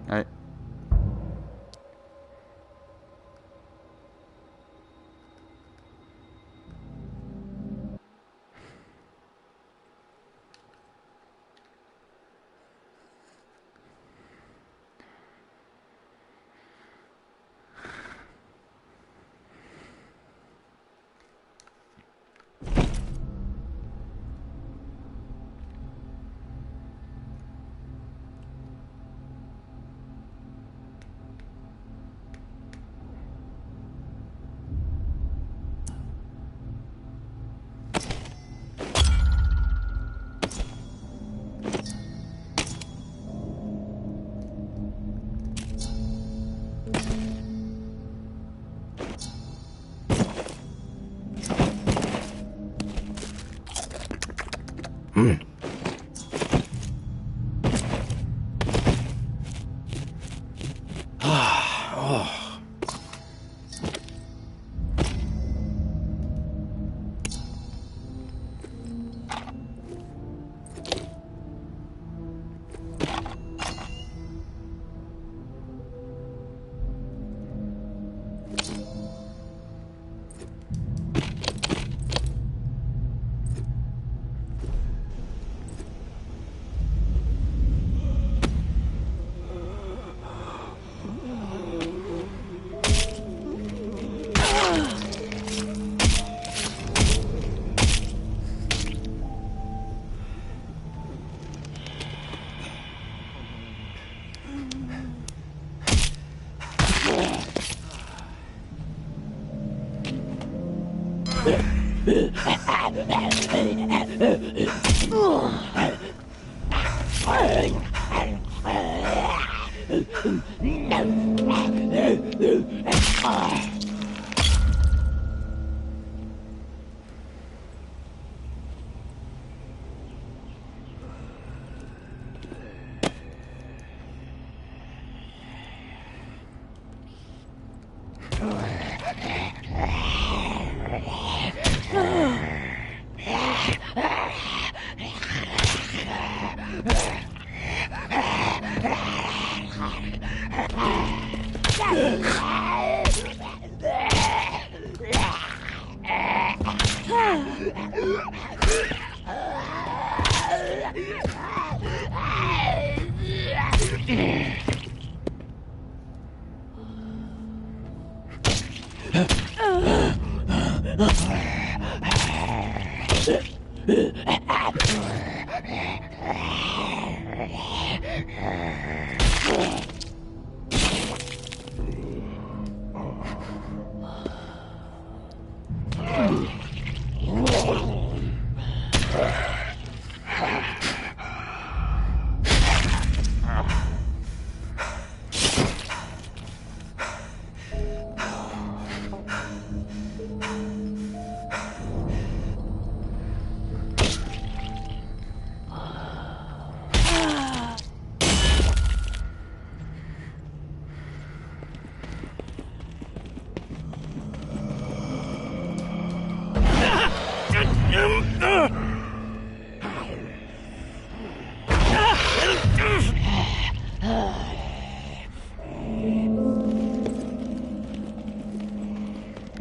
Nej.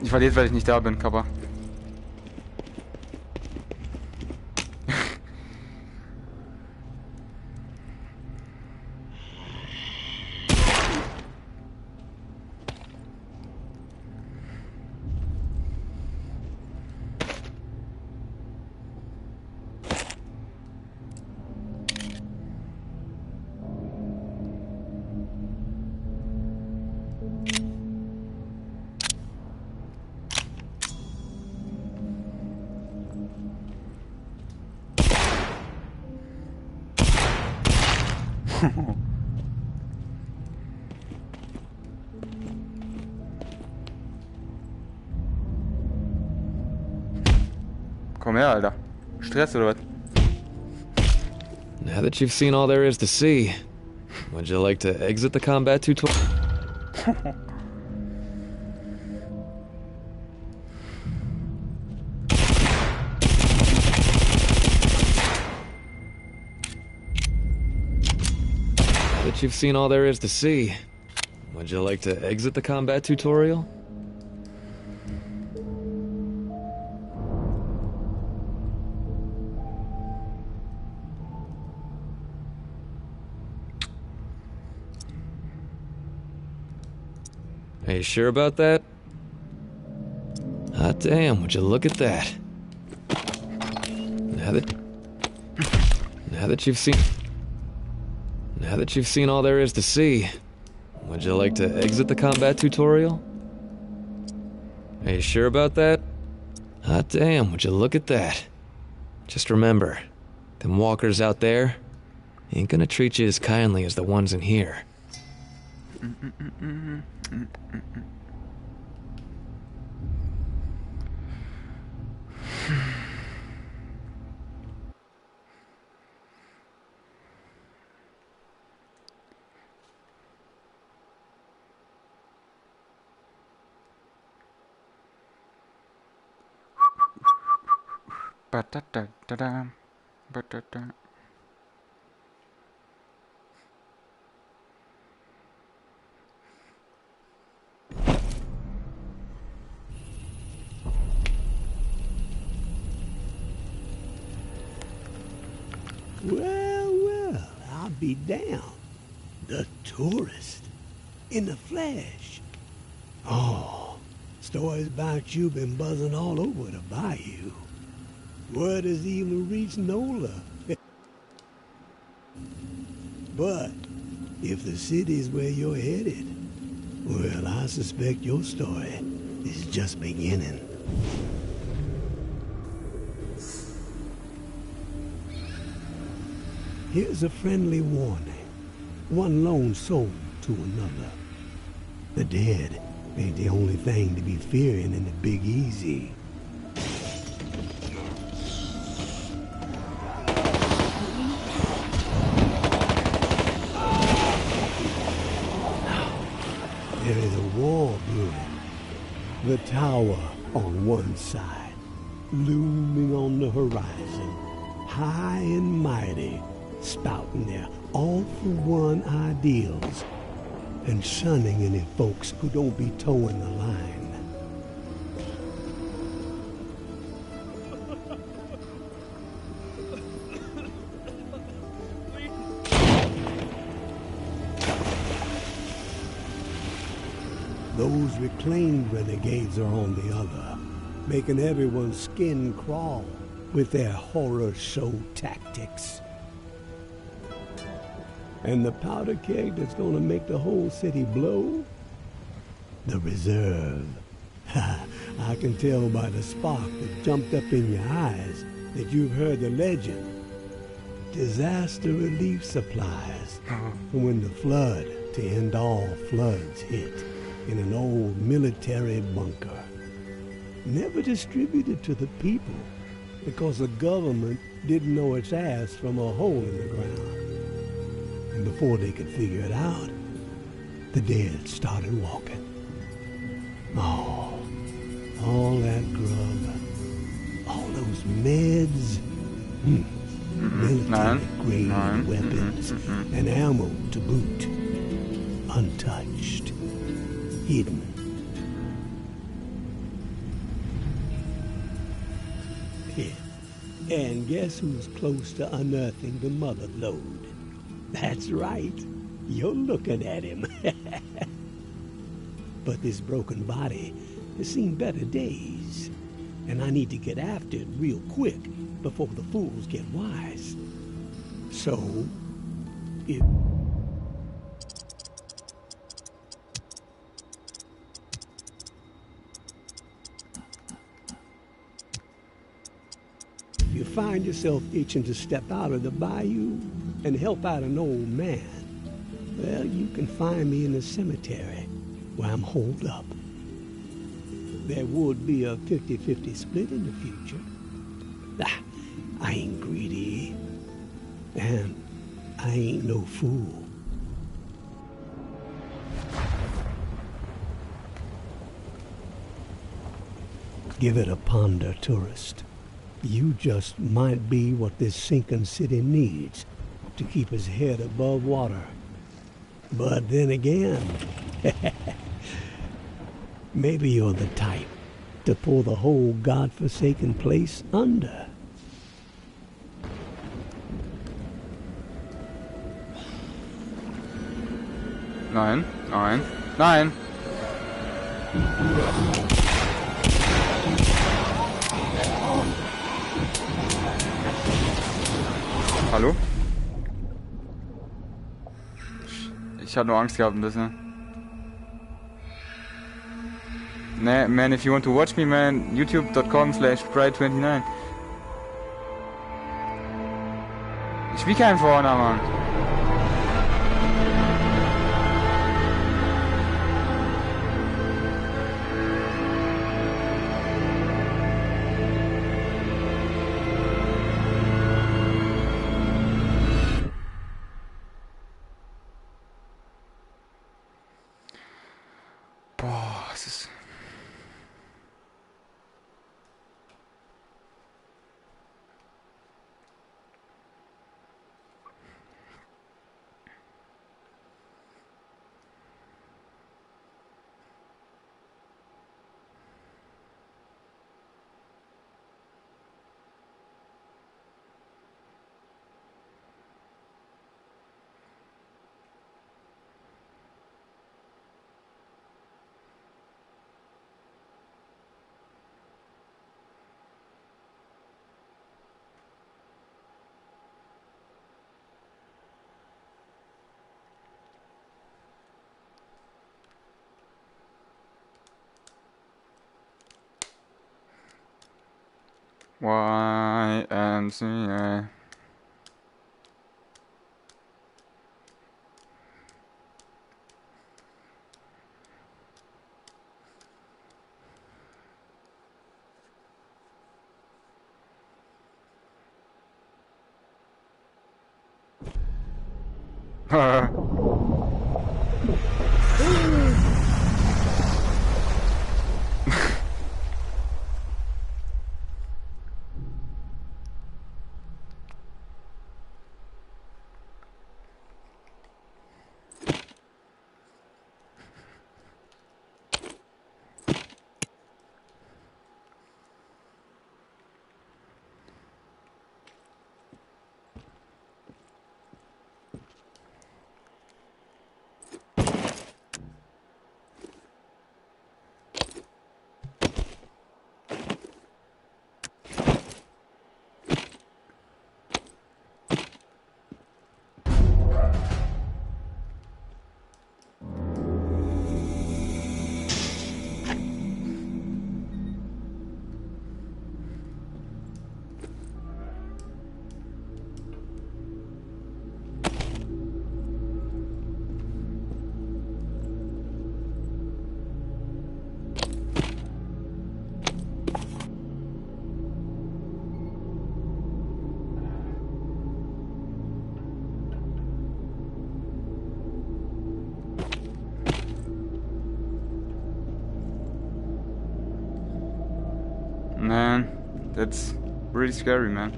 Ich verliere, weil ich nicht da bin, Kappa. Komm her, Alter. Stress oder was? Now that you've seen all there is to see, would you like to exit the combat tutorial? Now that you've seen all there is to see, would you like to exit the combat tutorial? Are you sure about that? Hot damn, would you look at that? Now that you've seen all there is to see, would you like to exit the combat tutorial? Are you sure about that? Hot damn, would you look at that? Just remember, them walkers out there ain't gonna treat you as kindly as the ones in here. Ba-da-da-da-da. Ba-da-da. Well, I'll be damned. The tourist. In the flesh. Oh, stories about you been buzzing all over the bayou. Word has even reached Nola. But if the city's where you're headed, well, I suspect your story is just beginning. Here's a friendly warning. One lone soul to another. The dead ain't the only thing to be fearing in the Big Easy. There is a war brewing. The tower on one side, looming on the horizon, high and mighty, spouting their all-for-one ideals and shunning any folks who don't be towing the line. Those reclaimed renegades are on the other, making everyone's skin crawl with their horror show tactics. And the powder keg that's gonna make the whole city blow? The reserve. I can tell by the spark that jumped up in your eyes that you've heard the legend. Disaster relief supplies from when the flood to end all floods hit in an old military bunker. Never distributed to the people because the government didn't know its ass from a hole in the ground. And before they could figure it out, the dead started walking. Oh, all that grub, all those meds, military-grade weapons, and ammo to boot, untouched, hidden. Yeah. And guess who's close to unearthing the mother lode? That's right. You're looking at him. But this broken body has seen better days. And I need to get after it real quick before the fools get wise. So, if you find yourself itching to step out of the bayou and help out an old man, well, you can find me in the cemetery where I'm holed up. There would be a 50-50 split in the future. I ain't greedy, and I ain't no fool. Give it a ponder, tourist. You just might be what this sinking city needs to keep its head above water. But then again, maybe you're the type to pull the whole godforsaken place under. Nein, nein, nein! Hallo? Ich hatte nur Angst gehabt ein bisschen. Ne, man, if you want to watch me, man, youtube.com/pride29. Ich will keinen Vorne, Mann. Boah, es ist... YMCA. Man, that's really scary, man.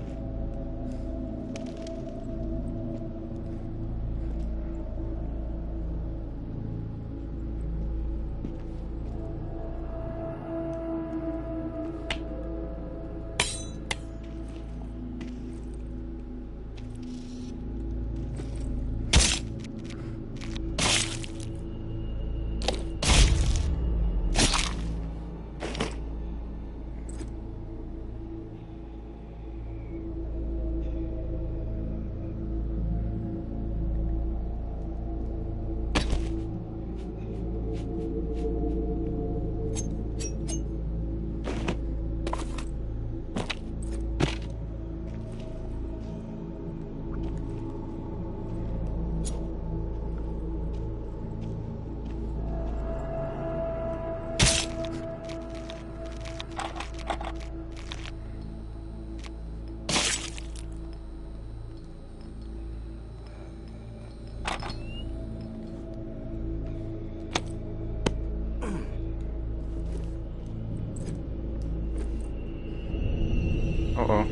Oh oh.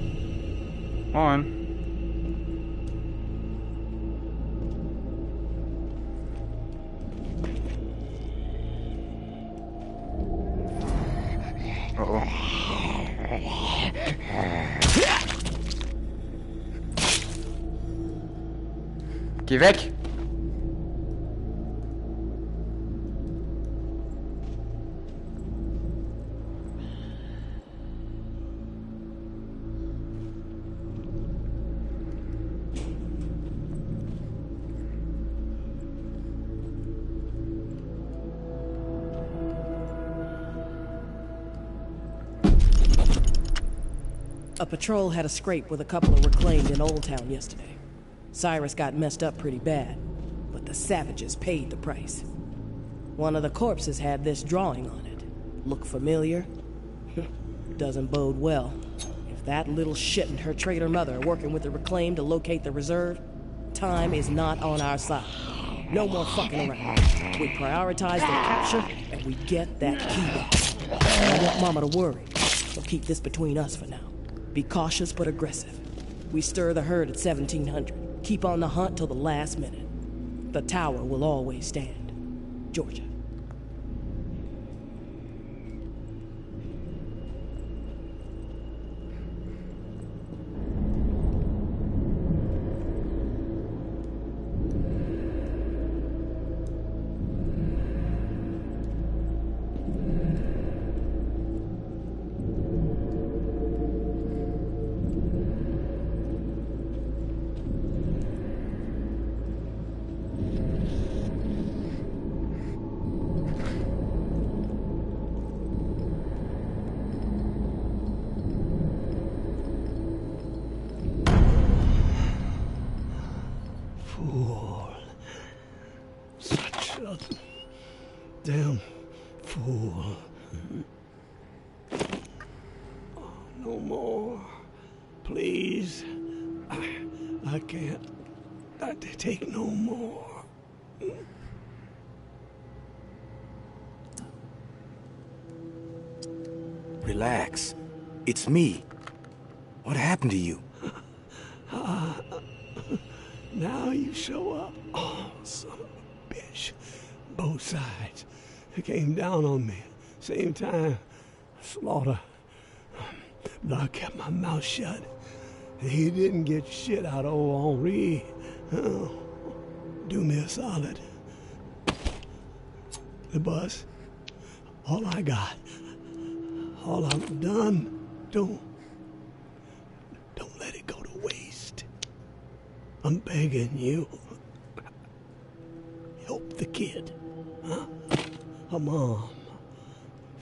Moin. Oh oh. Geh weg! A patrol had a scrape with a couple of reclaimed in Old Town yesterday. Cyrus got messed up pretty bad, but the savages paid the price. One of the corpses had this drawing on it. Look familiar? Doesn't bode well. If that little shit and her traitor mother are working with the reclaimed to locate the reserve, time is not on our side. No more fucking around. We prioritize their capture, and we get that key back. I want Mama to worry, so keep this between us for now. Be cautious but aggressive. We stir the herd at 1700. Keep on the hunt till the last minute. The tower will always stand. Georgia. Fool. Such a damn fool. Oh, no more. Please. I can't. I take no more. Relax. It's me. What happened to you? Now you show up. Oh, son of a bitch. Both sides. They came down on me. Same time. Slaughter. But I kept my mouth shut. He didn't get shit out of old Henri. Oh, do me a solid. The bus. All I got. All I've done. Don't let it go to waste. I'm begging you. Help the kid. Huh? Her mom.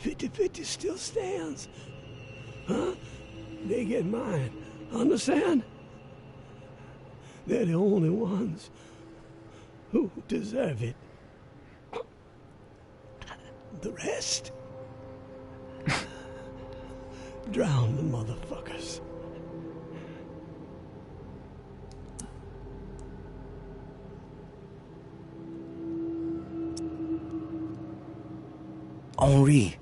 50-50 still stands. Huh? They get mine. Understand? They're the only ones who deserve it. The rest? Drown the motherfuckers. Henri,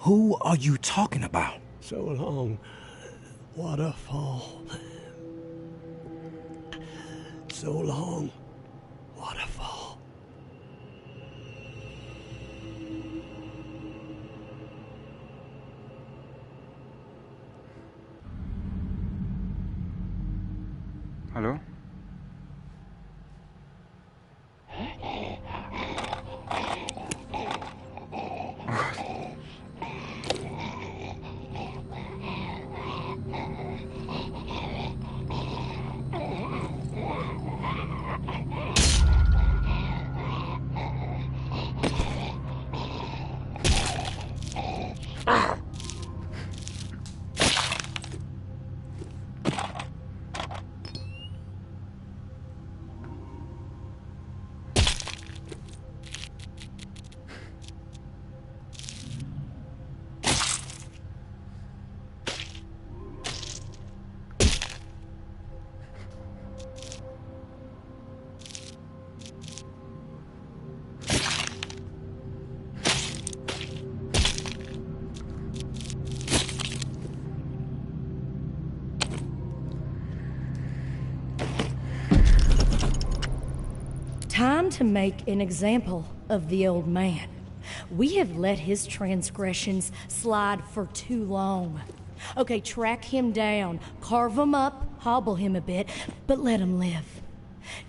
who are you talking about? So long, waterfall. So long, waterfall. Hallo? to make an example of the old man. We have let his transgressions slide for too long. Okay, track him down, carve him up, hobble him a bit, but let him live.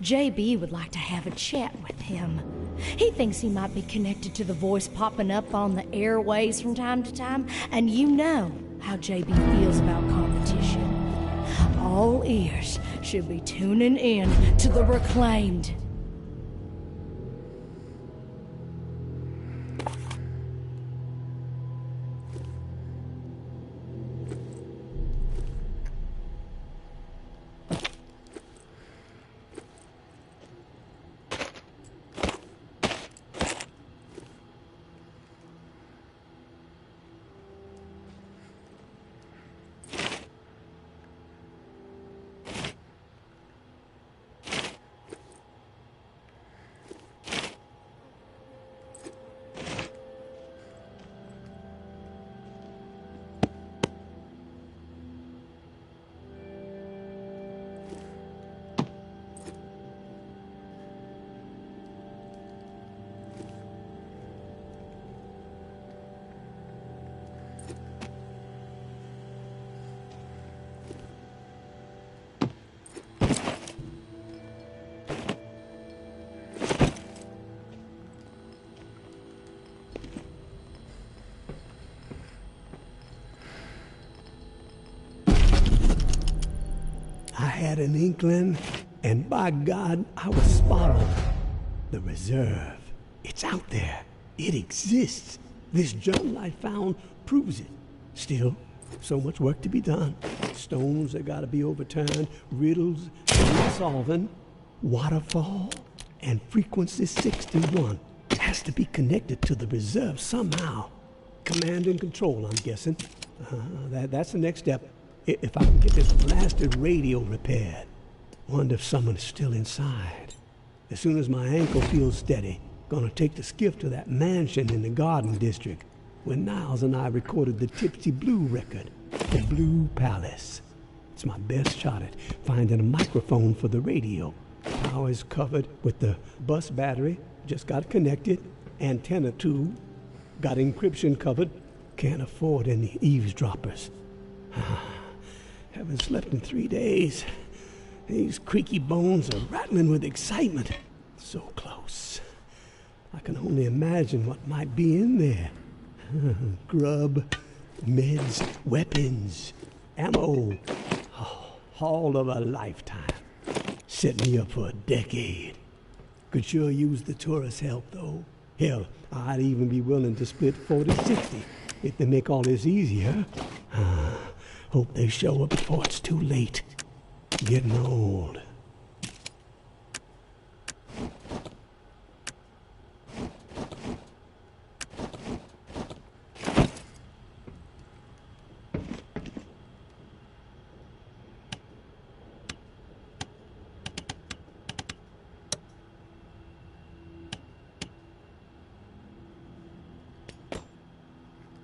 JB would like to have a chat with him. He thinks he might be connected to the voice popping up on the airways from time to time, and you know how JB feels about competition. All ears should be tuning in to the Reclaimed. I had an inkling, and by God, I was spot on. The reserve. It's out there. It exists. This journal I found proves it. Still, so much work to be done. Stones that gotta be overturned, riddles that need solving. Waterfall and frequency 61 has to be connected to the reserve somehow. Command and control, I'm guessing. That's the next step. If I can get this blasted radio repaired. Wonder if someone's still inside. As soon as my ankle feels steady, gonna take the skiff to that mansion in the Garden District where Niles and I recorded the Tipsy Blue record, the Blue Palace. It's my best shot at finding a microphone for the radio. Power's covered with the bus battery, just got connected. Antenna too, got encryption covered. Can't afford any eavesdroppers. Haven't slept in 3 days. These creaky bones are rattling with excitement. So close. I can only imagine what might be in there. Grub, meds, weapons, ammo. Oh, haul of a lifetime. Set me up for a decade. Could sure use the tourist help, though. Hell, I'd even be willing to split 40-60 if they make all this easier. Hope they show up before it's too late. Getting old.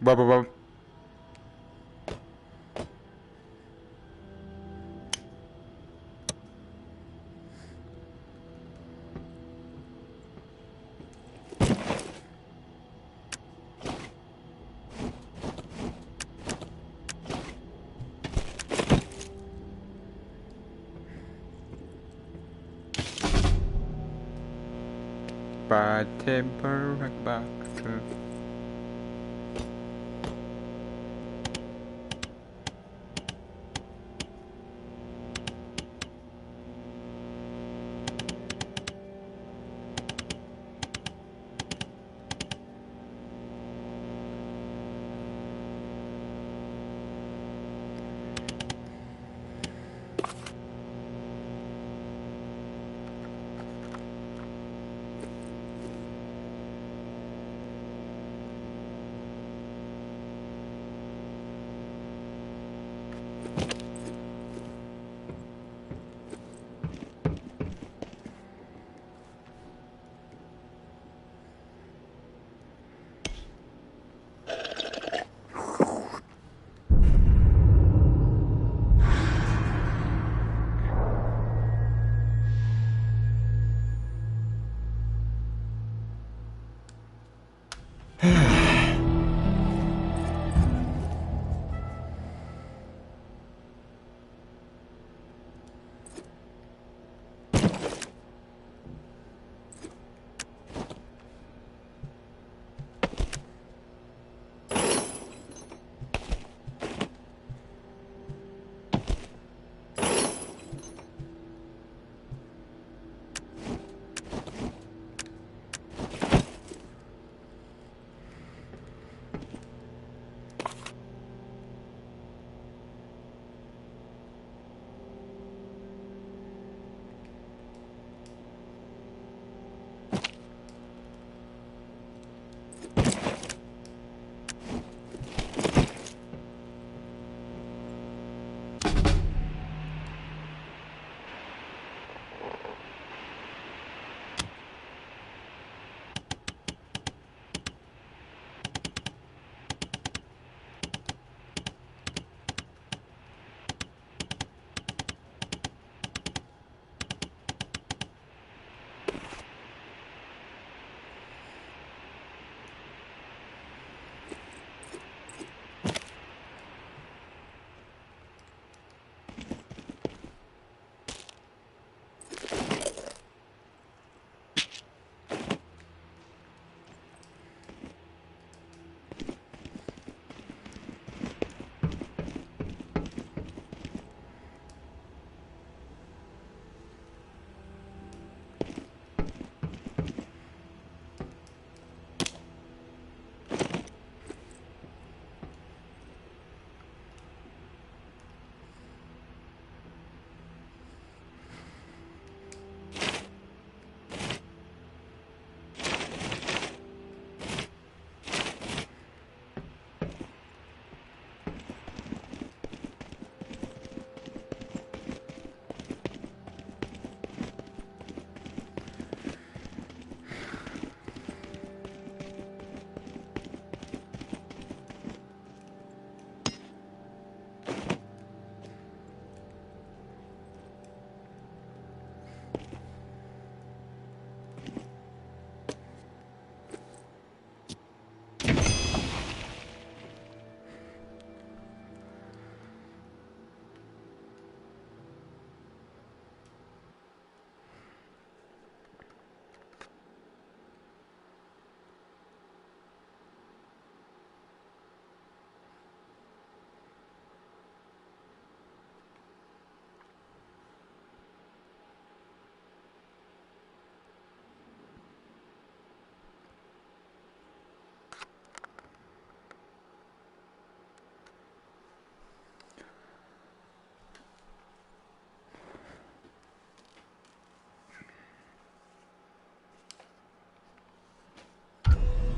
Bob. Bad temper, back.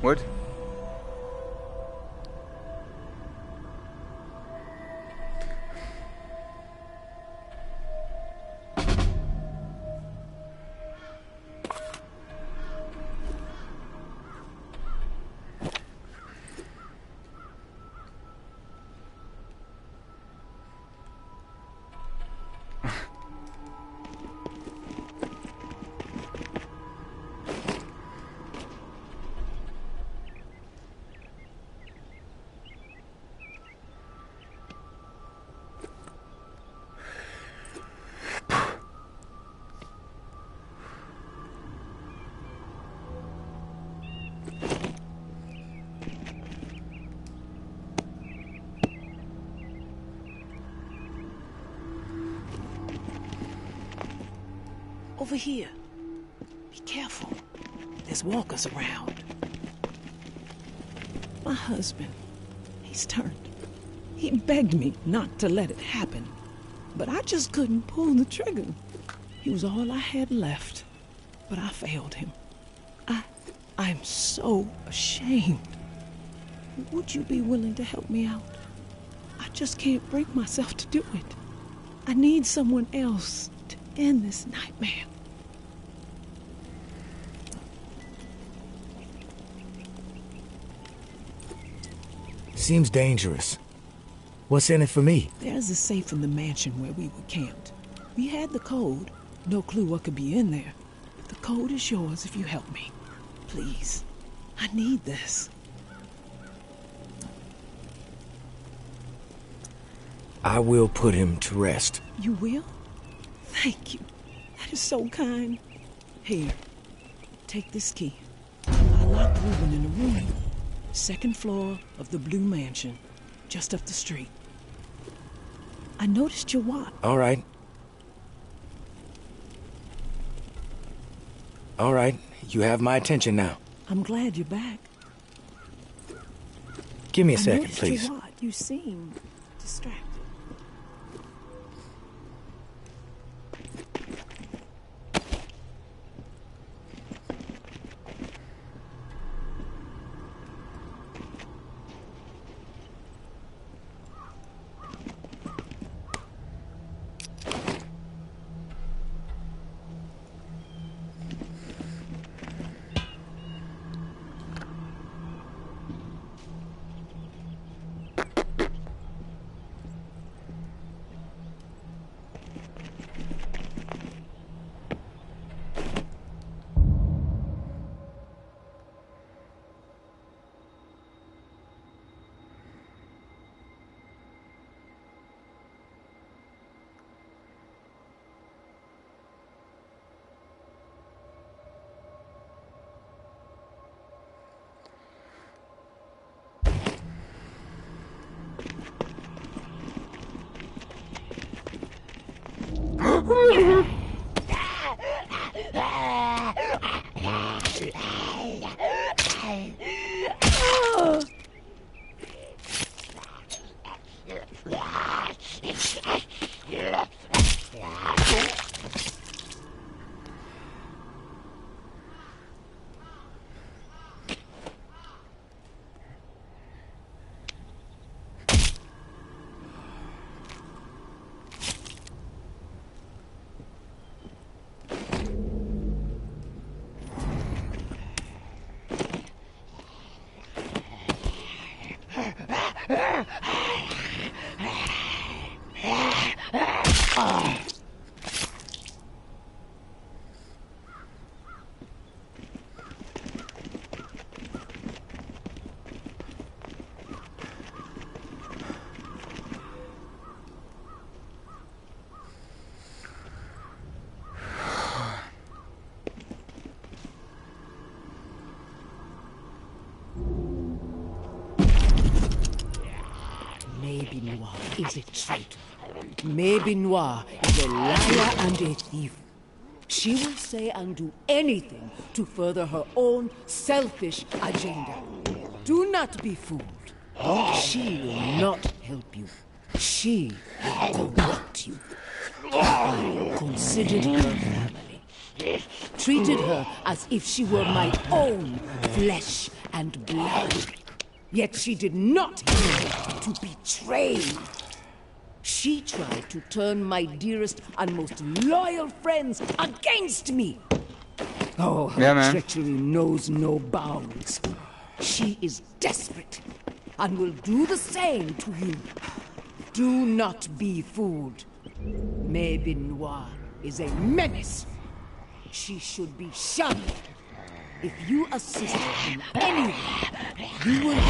What? Over here. Be careful. There's walkers around. My husband, he's turned. He begged me not to let it happen, but I just couldn't pull the trigger. He was all I had left, but I failed him. I'm so ashamed. Would you be willing to help me out? I just can't bring myself to do it. I need someone else to end this nightmare. Seems dangerous. What's in it for me? There's a safe in the mansion where we were camped. We had the code. No clue what could be in there. But the code is yours if you help me. Please. I need this. I will put him to rest. You will? Thank you. That is so kind. Here. Take this key. I locked Reuben in a room. Second floor of the Blue Mansion. Just up the street. I noticed your watch. All right. All right. You have my attention now. I'm glad you're back. Give me a I second, noticed please. your watch. You seem distracted. Maybe Noir is a traitor. Maybe Noir is a liar and a thief. She will say and do anything to further her own selfish agenda. Do not be fooled. She will not help you. She will corrupt you. I considered her family. Treated her as if she were my own flesh and blood. Yet she did not care to betray. She tried to turn my dearest and most loyal friends against me. Oh, her treachery knows no bounds. She is desperate and will do the same to you. Do not be fooled. Maybe Noir is a menace. She should be shunned. If you assist her in any way, you will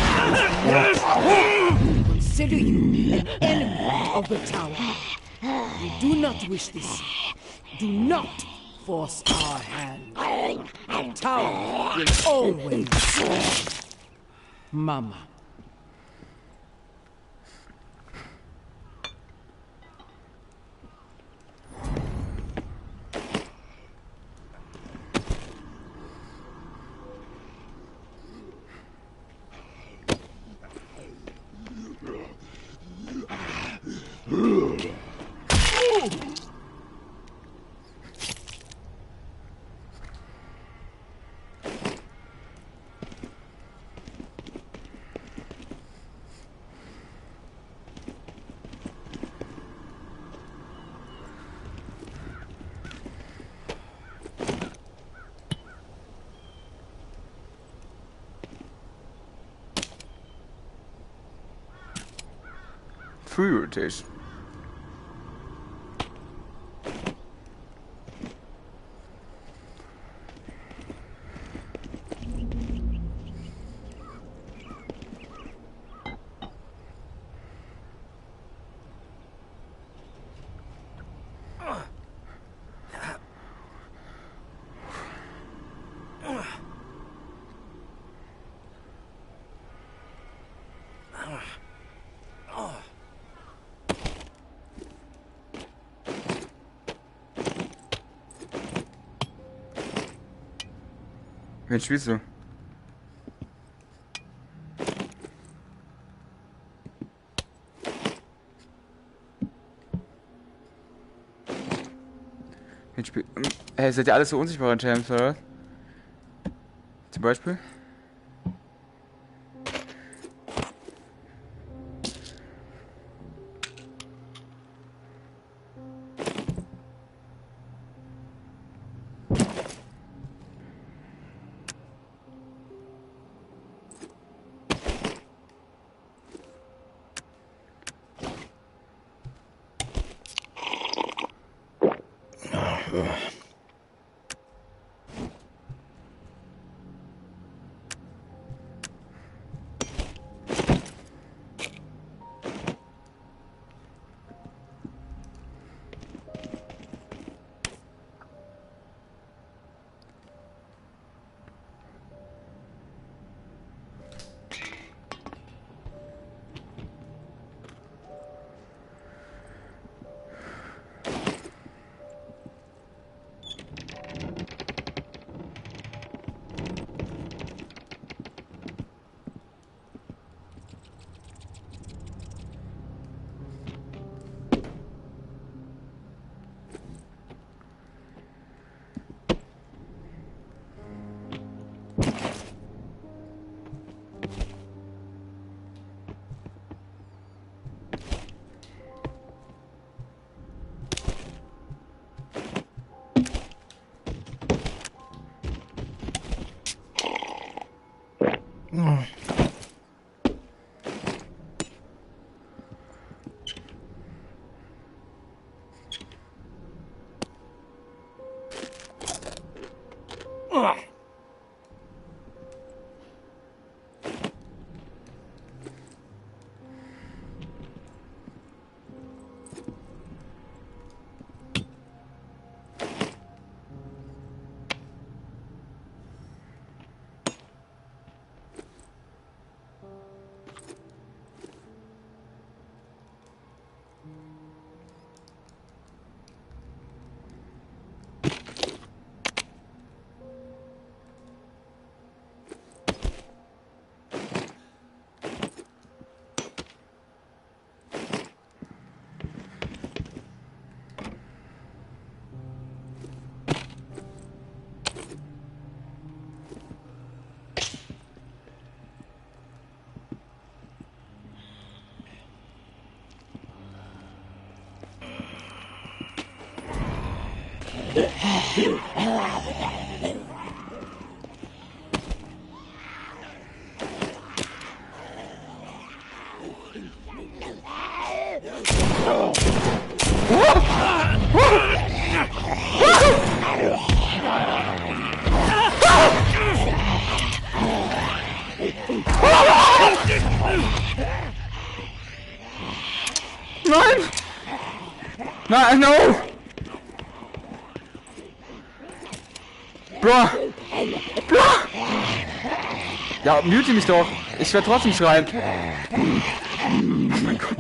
consider you an enemy of the tower. We do not wish this. Do not force our hand. The tower will always. Mama. Free rotation. Wen spielst du? Wen spiel hey, seid ihr alles so unsichtbare Champs, oder? Zum Beispiel? Nein! Nein, no! Bro! Bro! Ja, mute mich doch! Ich werde trotzdem schreien! Oh mein Gott!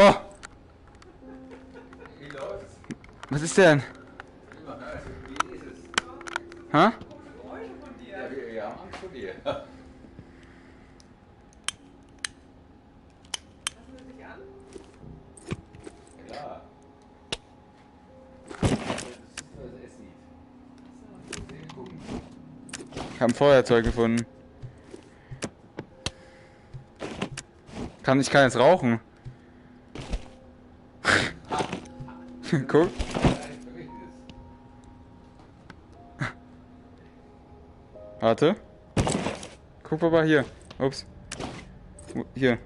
Oh! Was ist denn? Hä? Ja, wir haben Angst vor dir. Lassen Sie sich an? Klar. Ich habe ein Feuerzeug gefunden. Ich kann jetzt rauchen. Guck. Warte. Guck mal hier. Ups. Hier.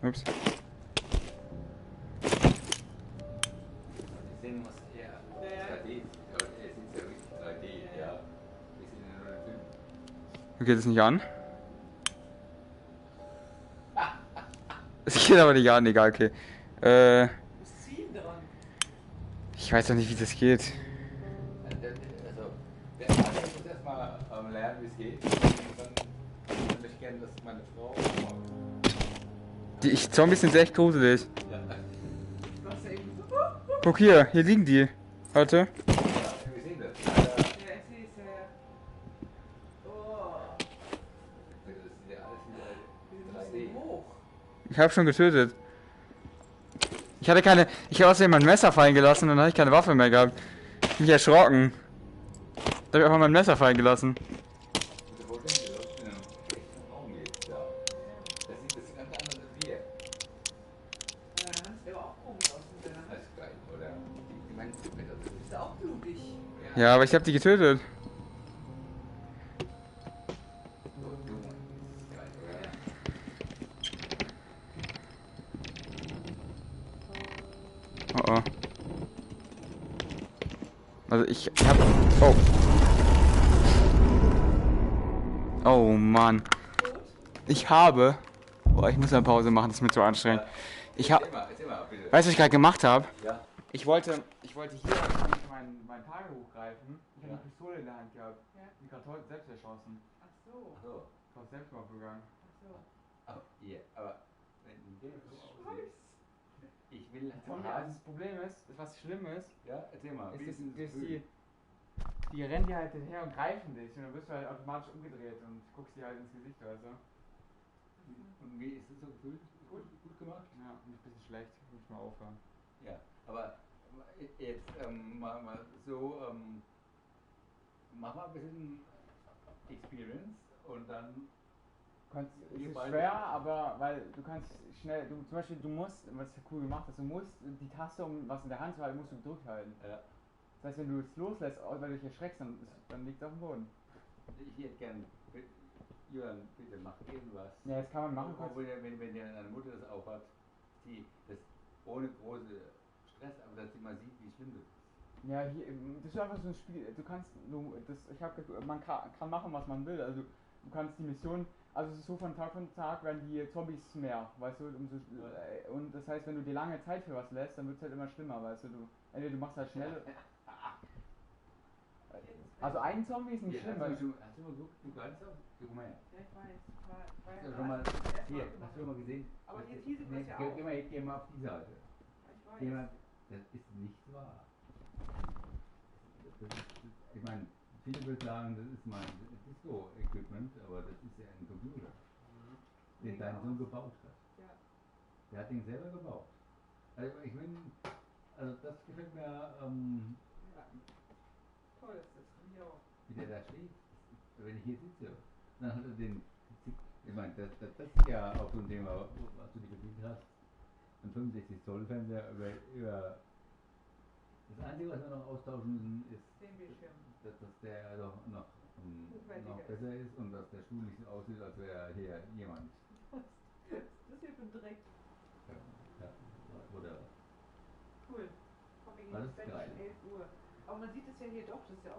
Ups. Geht es nicht an? Es geht aber nicht an, egal, okay. Ich weiß doch nicht, wie das geht. Also, der Arzt muss erstmal lernen, wie es geht. Und dann würde ich gerne, dass meine Frau. Die Zombies sind echt gruselig. Guck hier liegen die. Warte. Wir sehen das. Ja, ich sehe es ja. Oh, Das ist ja alles wir wieder müssen hoch. Ich habe schon getötet. Ich habe außerdem mein Messer fallen gelassen und dann habe ich keine Waffe mehr gehabt. Ich bin erschrocken. Da habe ich einfach mein Messer fallen gelassen. Ja, aber ich habe die getötet. Oh oh. Also ich hab... Oh. Oh Mann. Ich habe... Boah, ich muss eine Pause machen, das ist mir zu anstrengend. Ich hab... Weißt du, was ich gerade gemacht habe? Ja. Ich wollte hier mein Tagebuch greifen. Ich habe eine Pistole in der Hand gehabt. Ja. Ich gerade heute selbst erschossen. Ach so. Ich war Selbstmord begangen. Ach so. Aber, yeah, aber wenn du ich will Also das Problem ist, was schlimm ist, ja, erzähl mal. die rennen dir halt hinterher und greifen dich und dann wirst du halt automatisch umgedreht und guckst dir halt ins Gesicht, also. Und wie ist das so gefühlt? Gut gemacht? Ja, ein bisschen schlecht, muss ich mal aufhören. Ja, aber jetzt mal so, mach mal ein bisschen Experience und dann. Es ist schwer, aber weil du kannst schnell, zum Beispiel du musst, was cool gemacht ist, du musst die Taste, um was in der Hand zu halten, musst du gedrückt halten. Ja. Das heißt, wenn du es loslässt, weil du dich erschreckst, dann liegt es auf dem Boden. Ich hätte gern, Jörn, bitte mach irgendwas. Ja, das kann man machen. Wenn deine Mutter das auch hat, die das ohne große Stress, aber dass sie mal sieht, wie schlimm das ist. Ja, hier, das ist einfach so ein Spiel, du kannst, man kann machen, was man will, also du kannst die Mission, also es ist so von Tag werden die Zombies mehr, weißt du, und das heißt, wenn du dir lange Zeit für was lässt, dann wird es halt immer schlimmer, weißt du, entweder du machst halt schnell, also ein Zombie ist nicht schlimm, hast du mal geguckt, du kannst auch, guck mal her. Ja, ich weiß. Hast du schon mal, hier, hast du schon mal gesehen? Aber hier sieht man es ja auch. Geh mal auf die Seite. Ich weiß. Das ist nicht wahr. Ich meine, viele würden sagen, das ist mein Disco-Equipment, aber das ist ja ein Computer, den dein Sohn gebaut hat. Ja. Der hat den selber gebaut. Also ich bin, also das gefällt mir, Ja. Toll ist das, finde ich auch. wie der da steht. Wenn ich hier sitze, dann hat er den, ich meine, das ist ja auch so ein Thema, was du dich bedient hast. Ein 65 Zoll Fernseher über das Einzige, was wir noch austauschen müssen, ist, dass der doch noch besser ist und dass der Stuhl nicht so aussieht, als wäre hier jemand. Das hier für ein Dreck. Ja, oder? Cool. Komm, wir gehen Alles ins Bett, geil. 11 Uhr. Aber man sieht es ja hier doch, das ist ja auch